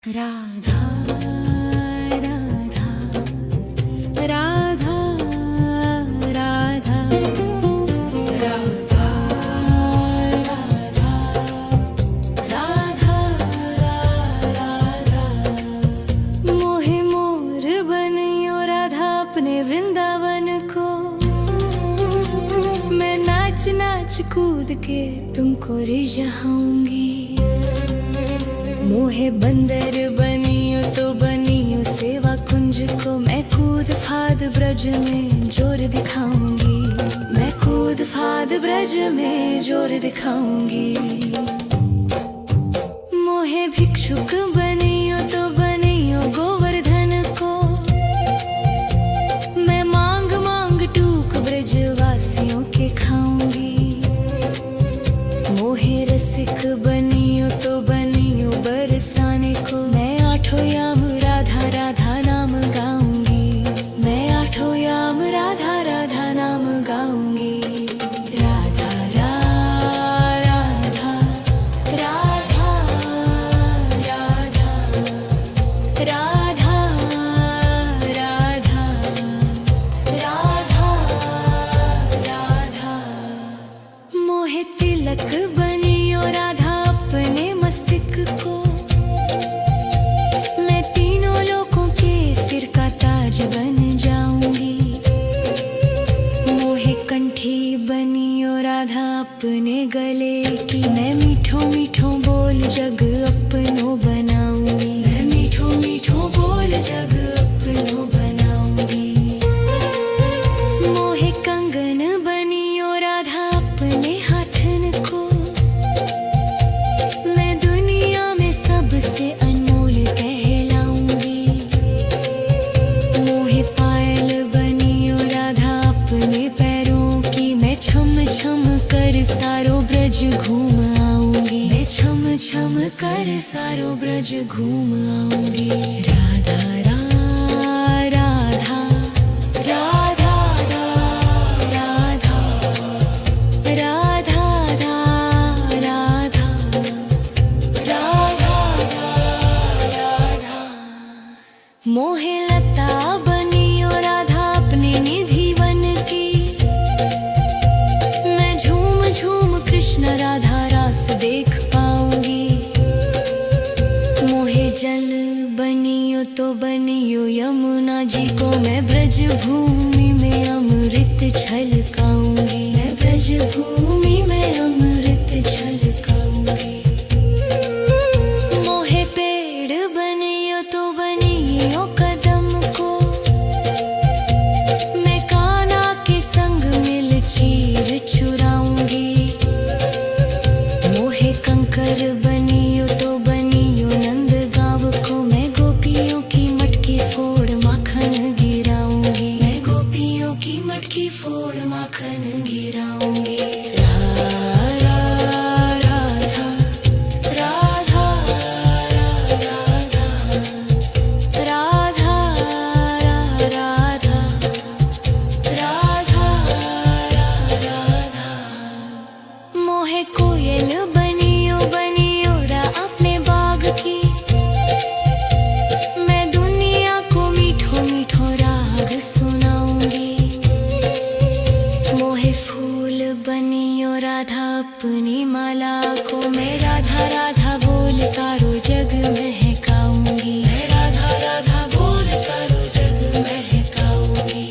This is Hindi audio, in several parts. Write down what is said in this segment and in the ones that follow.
राधा राधा राधा राधा राधा राधा राधा मोहे मोर बनियो राधा अपने वृंदावन को। मैं नाच नाच कूद के तुमको रिझाऊंगी। मोहे बंदर बनियो तो बनियो सेवा कुंज को। मैं कूद फाद ब्रज में जोर दिखाऊंगी। मैं कूद फाद ब्रज में जोर दिखाऊंगी। मोहे भिक्षुक बनियो तो बनियो गोवर्धन को। मैं मांग मांग टूक ब्रज वासियों के खाऊंगी। मोहे रसिक बनियो तो बनियो बरसाने को। मैं आठों याम राधा राधा नाम गाऊंगी। मैं आठों याम राधा राधा नाम गाऊंगी। राधा राधा राधा राधा राधा राधा राधा राधा मोहे तिलक बनियो राधा अपने मस्तिष्क को। मैं तीनों लोगों के सिर का ताज बन जाऊंगी। मोहे कंठी बनियो राधा अपने गले की। मैं मीठो मीठो बोल जग अपनो बनाऊंगी। मैं मीठो मीठो बोल जग अपनो बनाऊंगी। मोहे कंगन बनियो राधा अपने हाथन को। मैं दुनिया में सबसे अनमोल कहलाऊंगी। मोहे पायल बनियो राधा अपने पैरों की। मैं छम छम कर सारो ब्रज घूम आऊंगी। मैं छम छम कर सारो ब्रज घूम आऊंगी। राधा राधा राधा राधा राधा राधा राधा राधा मोहे लता बनियो राधा अपने निधि वन की। मैं झूम झूम कृष्ण राधा रास देख पाऊंगी। मोहे जल बनियो तो बनियो यमुना जी को। मैं ब्रज भूमि में अमृत छलकाऊंगी। मैं ब्रज भूमि में अमृत छलकाऊंगी। मोहे पेड़ बनियो तो बनियो कदम को। मैं कान्हा के संग मिल चीर चुराऊंगी। मोहे कंकर बनियो तो बनियो नंद गांव को। मैं गोपियों की मटकी फोड़ माखन गिराऊंगी। मैं गोपियों की मटकी फोड़ माखन गिराऊंगी। राधा राधा राधा राधा राधा राधा मोहे कोयल बनियो बनियो रा अपने बाग की। मैं दुनिया को मीठो मीठो राग सुनाऊंगी। मोहे फूल बनियो राधा अपनी माला को। मैं राधा राधा बोल सारो जग महकाऊंगी। मैं राधा राधा बोल सारो जग महकाऊंगी।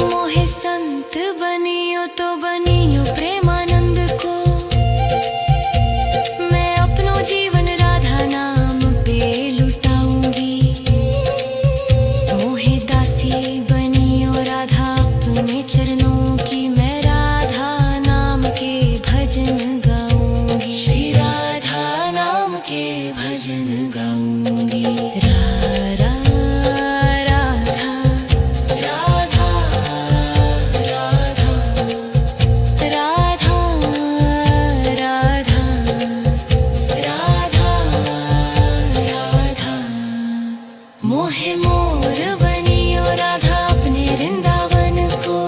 मोहे संत बनियो तो बनियो प्रेमानंद को। मैं अपनो जीवन राधा नाम पे लुटाऊंगी। मोहे दासी बनियो राधा अपने चरणों की। मैं राधा नाम के भजन गाऊंगी। श्री राधा नाम के भजन गाऊंगी। राधा राधा राधा राधा राधा राधा राधा मोहे मोर बनियो राधा अपने वृंदावन को।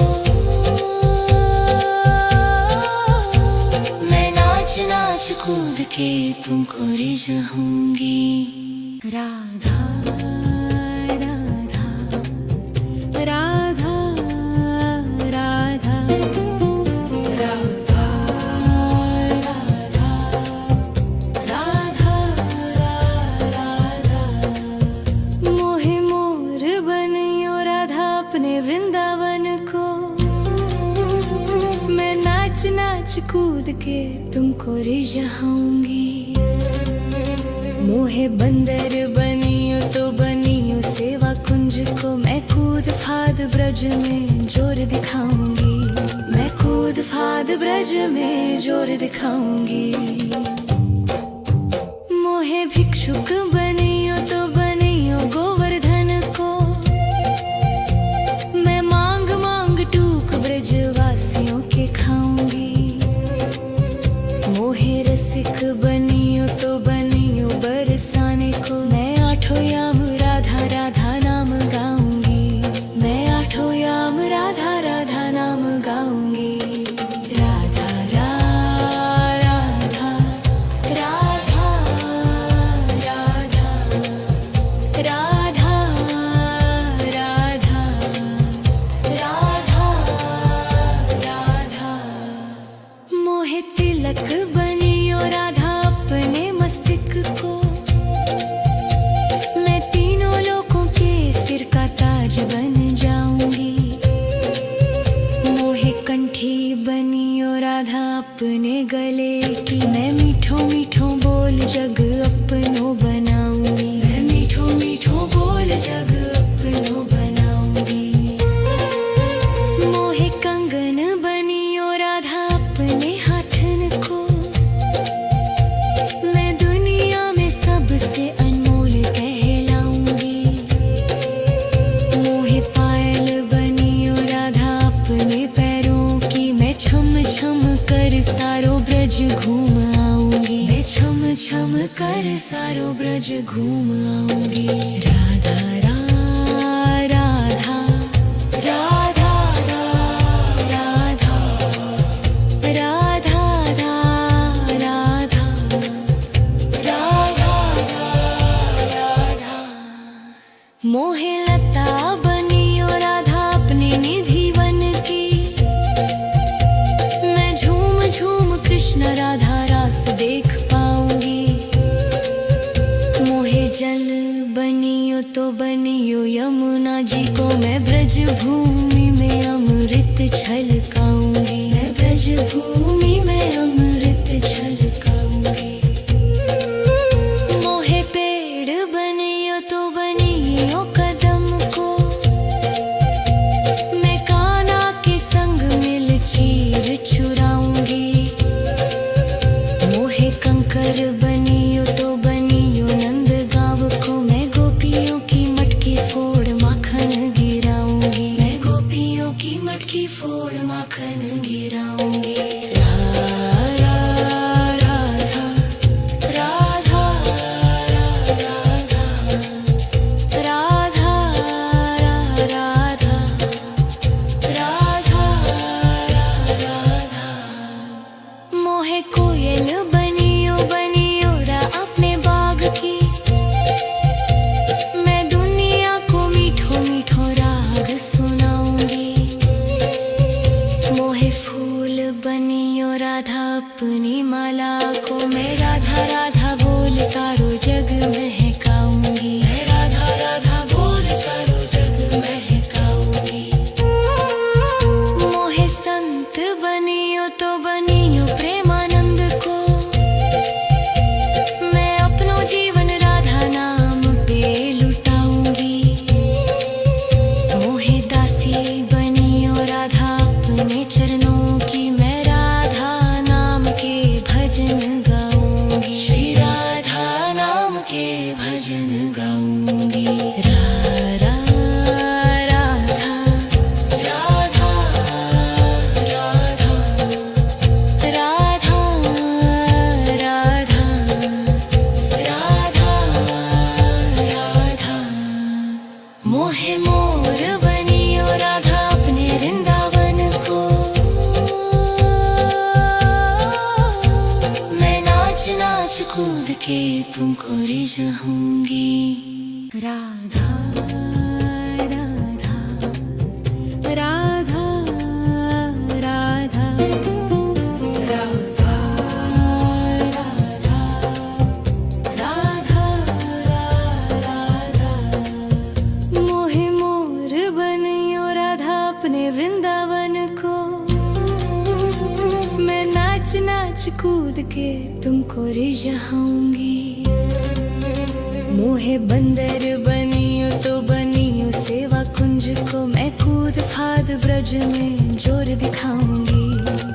मैं नाच नाच कूद के तुमको रिझाऊंगी। राधा राधा राधा राधा राधा राधा राधा मोहे मोर बनियो राधा अपने वृंदावन को। मैं नाच नाच कूद के तुमको रिझाऊंगी। मोहे बंदर बनियो तो बनियो सेवा कुंज को। मैं कूद फाद ब्रज में जोर दिखाऊंगी। मैं कूद फाद ब्रज में जोर दिखाऊंगी। मोहे भिक्षुक बनियो तो बनियो गोवर्धन को। मैं मांग मांग टूक ब्रजवासियों के खाऊंगी। मोहे रसिक बनियो तो बनियो बरसाने को। मैं आठों याम राधा राधा नाम गाऊंगी। मैं आठों याम राधा राधा नाम गाऊंगी। राधा राधा राधा राधा राधा राधा राधा राधा मोहे तिलक बनियो राधा अपने मस्तिष्क को। मैं तीनों लोगों के सिर का ताज बन जाऊंगी। मोहे कंठी बनियो राधा अपने गले की। मैं मीठो मीठो बोल जग अपनो बनाऊंगी। मैं मीठो मीठो बोल जग अपनो बनाऊंगी। मोहे कंगन बनियो राधा अपने हाथन को। मैं दुनिया में सबसे अनमोल कहलाऊंगी। मोहे पायल बनियो राधा अपने पैरों की। मैं छम छम कर सारो ब्रज घूम आऊंगी। मैं छम छम कर सारो ब्रज घूम आऊंगी। राधा राधा राधा राधा राधा राधा राधा राधा मोहे लता बनियो राधा अपने निधि वन की। मैं झूम झूम कृष्ण राधा रास देख पाऊंगी। मोहे जल बनियो तो बनियो यमुना जी को। मैं ब्रज भूमि में अमृत छलकाऊंगी। मैं ब्रज भूमि में अमृत छलकाऊंगी। मोहे पेड़ बनियो तो बनियो कदम को। मैं कान्हा के संग मिल चीर चुराऊंगी। मोहे कंकर बनियो तो बनियो नंद गांव को। मैं गोपियों की मटकी फोड़ माखन गिराऊंगी। मैं गोपियों की मटकी फोड़ माखन गिराऊंगी। राधा राधा राधा राधा राधा राधा राधा मोहे कोयल बनियो बनियो रा अपने बाग की। मैं दुनिया को मीठो मीठो राग सुनाऊंगी। मोहे फूल बनियो राधा अपनी माला को। मैं राधा राधा बोल सारो जग महकाऊंगी। मैं राधा राधा बोल सारो जग महकाऊंगी। मोहे संत बनियो तो बनियो प्रेमानंद को। मैं अपनो जीवन राधा नाम पे लुटाऊंगी। मोहे दासी बनियो राधा अपने चरणों की। मैं राधा नाम के भजन गाऊंगी। श्री राधा नाम के भजन गाऊंगी। राधा राधा राधा राधा राधा राधा राधा राधा मोहे मोर बनियो राधा अपने वृंदावन को। मैं नाच नाच तुमको रिझाऊंगी। राधा राधा राधा राधा राधा राधा राधा मोहे मोर बनियो राधा अपने वृंदावन को। मैं नाच नाच कूद के तुमको रिझाऊंगी। मोहे बंदर बनियो तो बनियो सेवा कुंज को। मैं कूद फाद ब्रज में जोर दिखाऊंगी।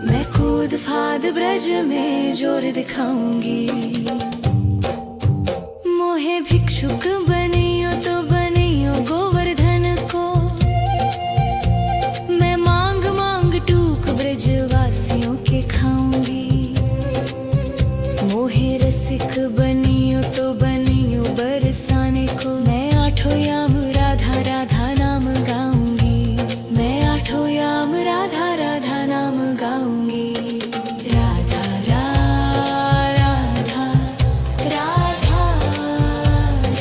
मैं कूद फाद ब्रज में जोर दिखाऊंगी। मोहे भिक्षुक बनियो तो बनियो गोवर्धन को। मैं मांग मांग टूक ब्रजवासियों के खाऊंगी। मोहे रसिक बनियो तो बनियो बरसाने को। मैं आठों याम राधा राधा नाम गाऊंगी। मैं आठों याम राधा राधा नाम गाऊंगी। राधा राधा राधा राधा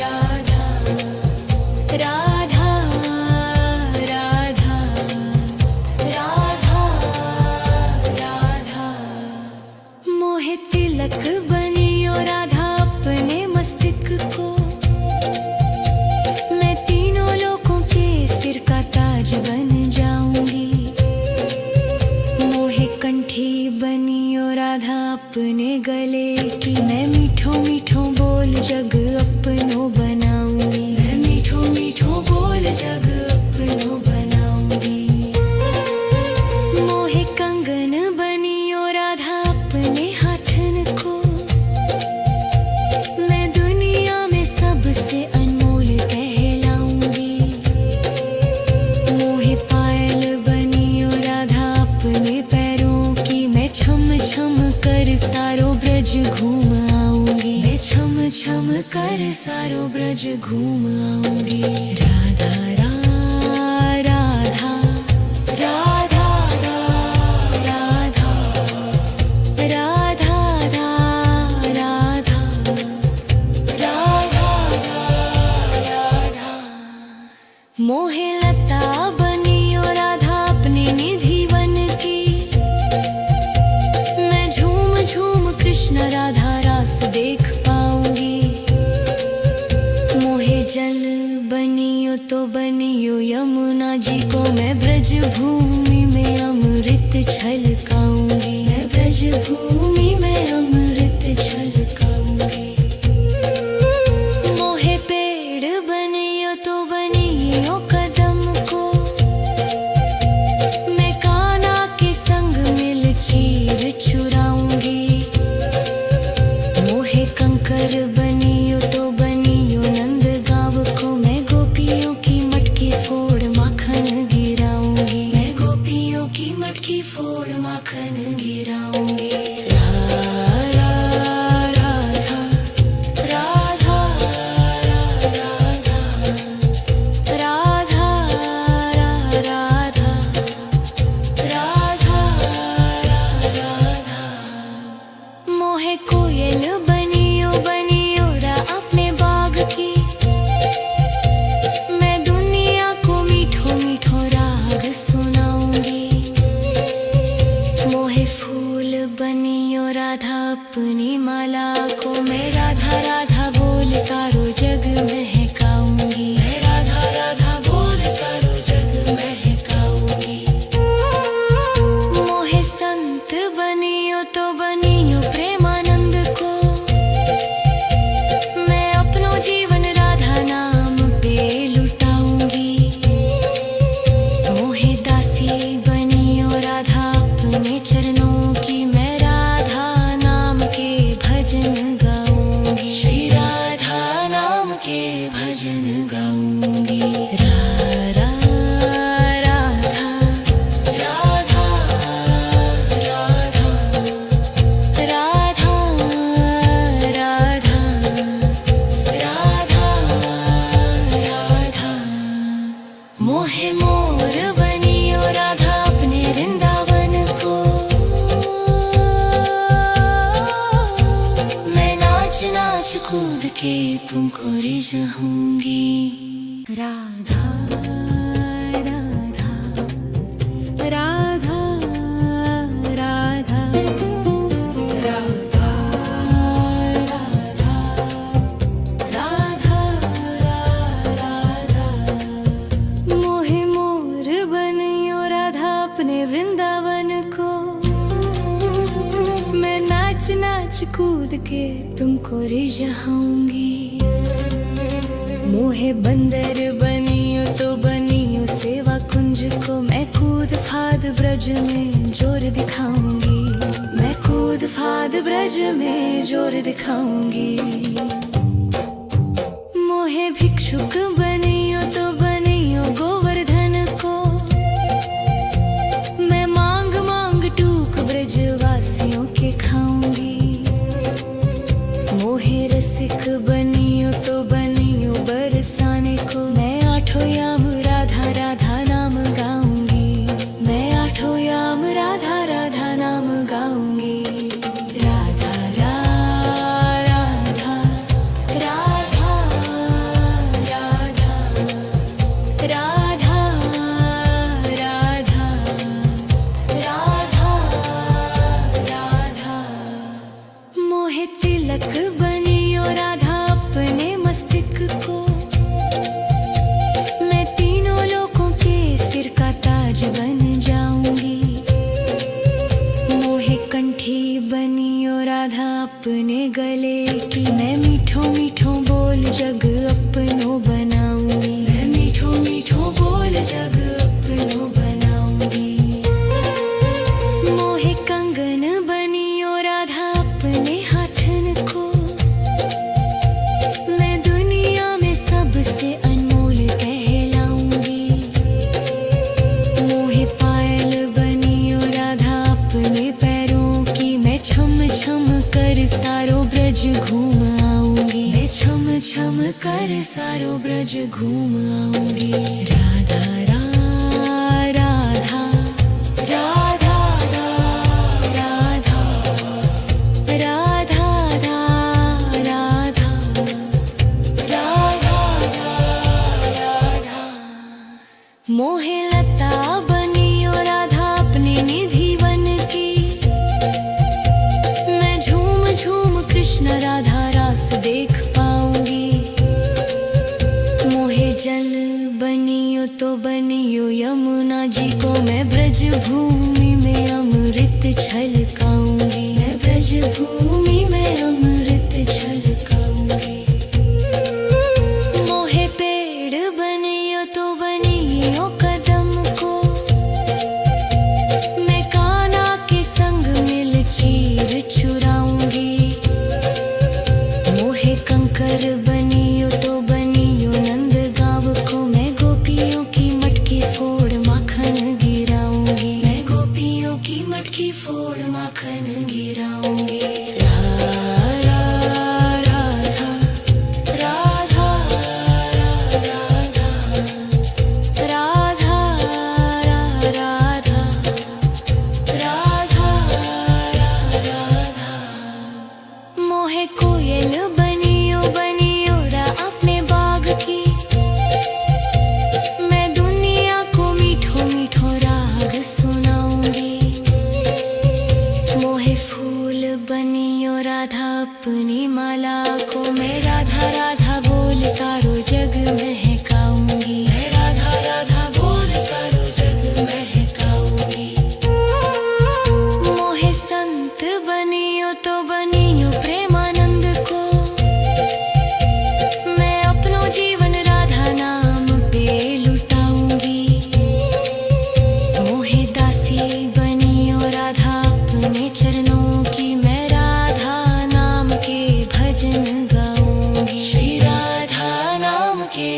राधा राधा राधा राधा मोहे तिलक बनियो राधा अपने मस्तिष्क को। मैं तीनों लोगों के सिर का ताज बन जाऊंगी। मोहे कंठी बनियो राधा अपने गले की। मैं मीठो मीठो बोल जग अपनो बनाऊंगी। मैं मीठो मीठो बोल जग अपनो बनाऊंगी। मोहे कंगन बनियो राधा अपने हाथन को। मैं दुनिया में सबसे अनमोल कहलाऊंगी। मोहे पायल बनियो राधा अपने पैरों की। मैं छम छम कर सारो ब्रज घूम आऊंगी। मैं छम छम कर सारो ब्रज घूम आऊंगी। राधा राधा राधा राधा राधा राधा राधा राधा मोहे लता बनियो राधा अपने निधि वन की। मैं झूम झूम कृष्ण राधा रास देख पाऊंगी। मोहे जल बनियो तो बनियो यमुना जी को। मैं ब्रज भूमि में अमृत छलकाऊंगी। मैं ब्रज भूमि में अमृत छलकाऊंगी। मोहे पेड़ बनियो तो बनियो कदम को। मैं कान्हा के संग मिल चीर चुराऊंगी। मोहे कंकर बनियो तो बनियो नंद गाँव को। मैं गोपियों की मटकी फोड़ माखन गिराऊंगी। मैं गोपियों की मटकी फोड़ माखन गिराऊंगी। राधा राधा राधा राधा राधा राधा राधा राधा मोहे कोयल बनियो बनियो रा अपने बाग की। मैं दुनिया को मीठो मीठो राग सुनाऊंगी। मोहे फूल बनियो राधा अपनी माला को। मैं राधा राधा बोल सारो जग महकाऊंगी। मैं राधा राधा बोल सारो जग महकाऊंगी। मोहे संत बनियो तो बनियो प्रेमानंद को। मैं अपनो जीवन राधा नाम पे लुटाऊंगी। मोहे दासी बनियो राधा अपने चरणों की। मैं राधा नाम के भजन गाऊंगी। श्री राधा नाम के भजन गाऊंगी। राधा राधा राधा राधा राधा राधा राधा राधा मोहे मोर बनियो राधा अपने वृंदावन को। मैं नाच नाच कूद के तुमको रिझाऊंगी। राधा राधा राधा राधा राधा राधा राधा मोहे मोर बनियो राधा अपने वृंदावन को। मैं नाच नाच कूद के तुमको रिझाऊंगी। मोहे बंदर बनियो तो बनियो सेवा कुंज को। मैं कूद फाद ब्रज में जोर दिखाऊंगी। मैं कूद फाद ब्रज में जोर दिखाऊंगी। मोहे भिक्षुक बनियो तो बनियो गोवर्धन को। मैं मांग मांग टूक ब्रजवासियों के खाऊंगी। मोहे रसिक बनियो तो बनियो बरसाने को। मैं आठों याम राधा राधा नाम गाऊंगी। मैं आठों याम राधा राधा नाम गाऊंगी। राधा राधा राधा राधा राधा राधा राधा राधा मोहे तिलक बनियो राधा अपने मस्तिष्क को। मैं तीनों लोगों के सिर का ताज बन जाऊंगी। मोहे कंठी बनियो राधा अपने गले की। मैं मीठो मीठो बोल जग अपनो बनाऊंगी। मैं मीठो मीठो बोल जग अपनो बनाऊंगी। मोहे कंगन बनियो राधा अपने हाथन को। मैं दुनिया में सबसे अनमोल कहलाऊंगी। मोहे पायल बनियो राधा अपने पैरों की। मैं छम छम कर सारो ब्रज घूम आऊंगी। मैं छम छम कर सारो ब्रज घूम आऊंगी। राधा राधा राधा राधा राधा राधा राधा राधा मोहे लता बनियो राधा अपने निधि वन की। मैं झूम झूम कृष्ण राधा रास देख पाऊंगी। मोहे जल बनियो तो बनियो यमुना जी को। मैं ब्रज भूमि में अमृत छलकाऊंगी। मैं ब्रज भूमि में अमृत छलकाऊंगी। मोहे पेड़ बनियो तो बनियो कदम को। मैं कान्हा के संग मिल चीर चुराऊंगी। मोहे कंकर बनियो तो बनियो नंद गांव को। मैं गोपियों की मटकी फोड़ माखन गिराऊंगी। मैं गोपियों की मटकी फोड़ माखन गिराऊंगी। राधा राधा राधा राधा राधा राधा राधा राधा मोहे कोयल बनियो बनियो रा अपने बाग की। मैं दुनिया को मीठो मीठो राग सुनाऊंगी। मोहे फूल बनियो राधा अपनी माला को। मैं राधा राधा बोल सारो जग महकाऊंगी। मैं राधा राधा बोल सारो जग महकाऊंगी। मोहे संत बनियो तो बनियो प्रेमानंद को। मैं अपनो जीवन राधा नाम पे लुटाऊंगी। मोहे दासी बनियो राधा अपने चरणों की। मैं राधा नाम के भजन गाऊंगी। श्री राधा नाम के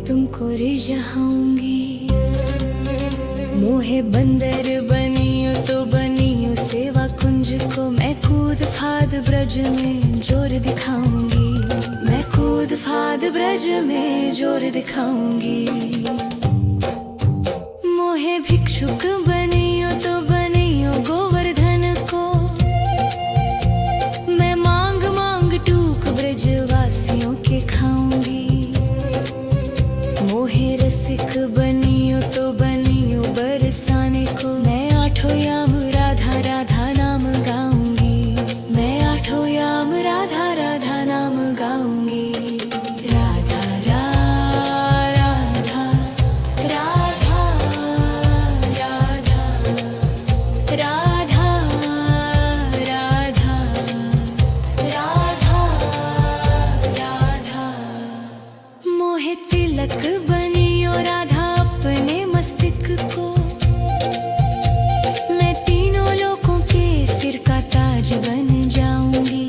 तुमको रिझाऊंगी। मोहे बंदर बनियो तो बनियो सेवा कुंज को, मैं कूद फाद ब्रज में जोर दिखाऊंगी। मैं कूद फाद ब्रज में जोर दिखाऊंगी। मोहे भिक्षुक बनियो तो बनियो गोवर्धन को, मैं मांग मांग टूक ब्रजवासियों के खाऊंगी। मोहे रसिक बनियो तो बनियो बरसाने को, मैं आठों याम राधा राधा नाम गाऊंगी। मैं आठों याम राधा राधा नाम गाऊंगी। राधा राधा राधा राधा राधा राधा राधा राधा। मोहे तिलक बनियो राधा अपने मस्तक को, मैं तीनों लोगों के सिर का ताज बन जाऊंगी।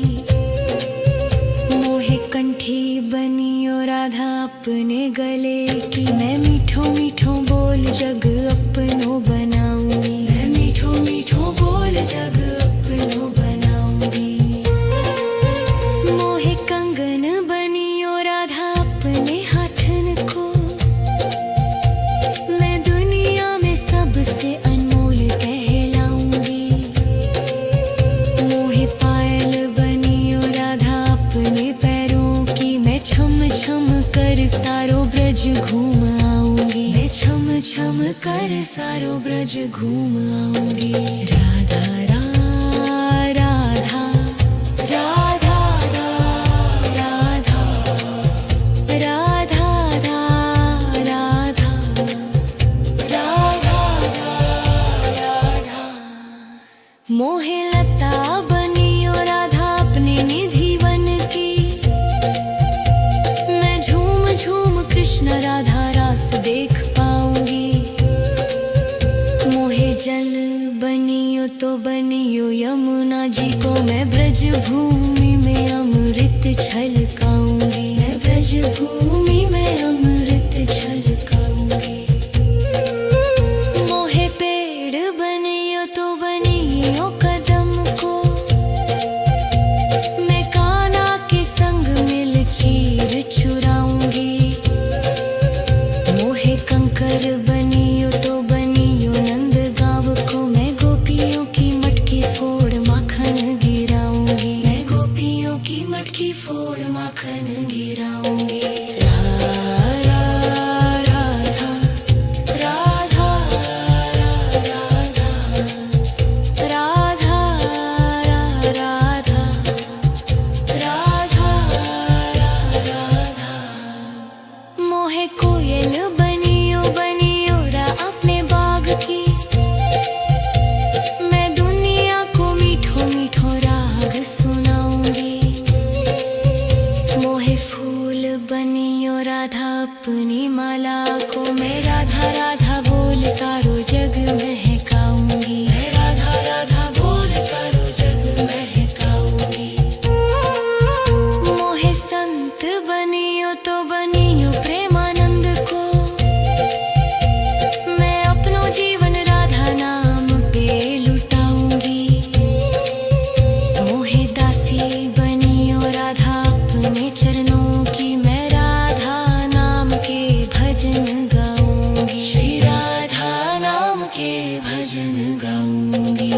मोहे कंठी बनियो राधा अपने गले की, मैं मीठो मीठो बोल जग अपनो बनाऊंगी। मैं मीठो मीठो बोल जग अपनो बनाऊंगी। मोहे कंगन बनियो राधा अपने हाथन को, मैं दुनिया में सबसे अनमोल कहलाऊंगी। मोहे पायल बनियो राधा अपने पैरों की, मैं छम छम कर सारो ब्रज घूम आऊंगी। मैं छम छम कर सारो ब्रज घूम आऊंगी। राधा राधा राधा राधा राधा राधा राधा राधा राधा। मोहे लता बनियो राधा अपने निधि वन की, मैं झूम झूम कृष्ण राधा रास देख पाऊंगी। मोहे जल बनियो तो बनियो यमुना जी को, मैं ब्रज भूमि में अमृत छलकाऊंगी। मैं ब्रज भूमि में अमृत छलकाऊंगी। मोहे पेड़ बनियो तो बनियो कदम को, मैं कान्हा के संग मिल चीर चुराऊंगी। मोहे कंकर बनियो तो बनियो नंद गाँव को, मैं गोपियों की मटकी फोड़ माखन गिराऊंगी। मैं गोपियों की मटकी फोड़ माखन गिराऊंगी। राधा राधा राधा राधा राधा राधा राधा। मोहे कोयल बनियो बनियो रा अपने बाग की, मैं दुनिया को मीठो मीठो राग सुनाऊंगी। मोहे फूल बनियो राधा अपनी माला को, मैं राधा राधा बोल सारो जग महकाऊंगी। मैं राधा राधा बोल सारो जग महकाऊंगी। मोहे संत बनियो तो बनियो प्रेमानंद को, मैं अपनो जीवन राधा नाम पे लुटाऊंगी। मोहे दासी बनियो राधा अपने चरणों की, मैं राधा नाम के भजन गाऊंगी। श्री राधा नाम के भजन गाऊंगी।